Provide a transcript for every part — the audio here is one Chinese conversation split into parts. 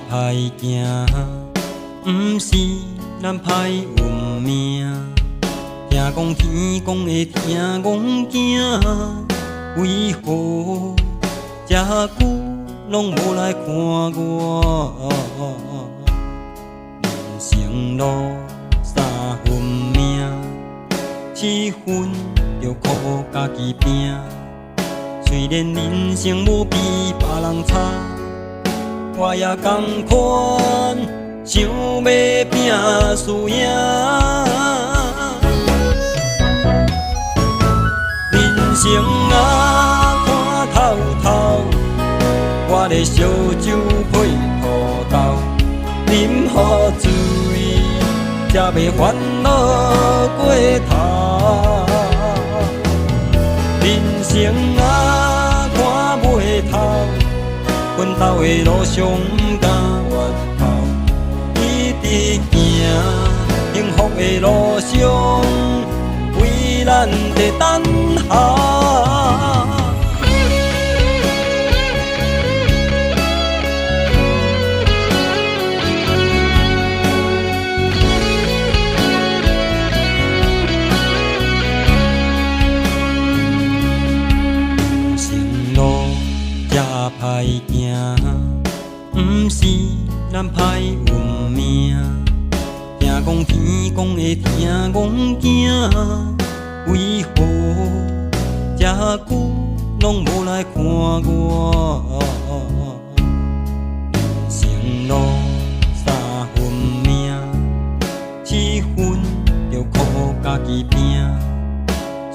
歹行，毋是咱歹运命。听讲天公会听戆囝，为何这久拢无来看我？人生路三分命，七分着靠家己拼。虽然人生无比别人差，我也同款想要拼输赢。人生啊，看透透，我咧烧酒配土豆，饮好醉，才袂烦恼过头。人生啊，看袂透，奋斗的路上不敢回头，一直行，幸福的路上，为咱在等候。歹行，毋是咱歹运命。听讲天公会听戆囝，为何这久拢无来看我？人生路三分命，七分着靠家己拼。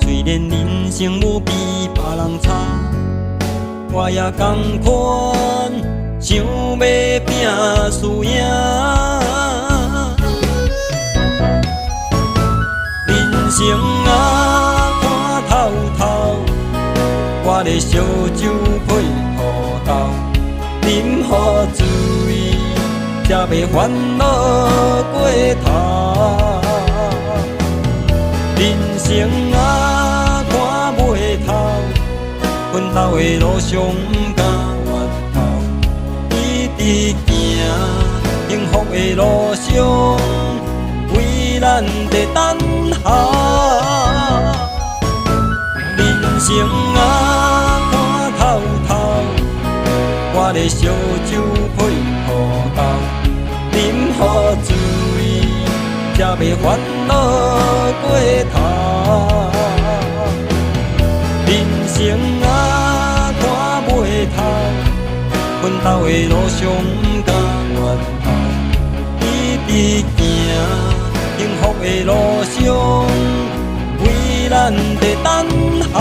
虽然人生无比别人差，我也同款想要拼输赢。人生啊，看透透，我咧烧酒配土豆，饮好醉，才袂烦恼过头。人生啊，看袂透，奋斗的路上不敢回头，一直行，幸福的路上，为咱在等候。人生啊，看透透，我咧烧酒配土豆，饮好醉，才袂烦恼过头。人生啊，看袂透，奋斗的路上不敢回头，一直行，幸福的路上，为咱在等候。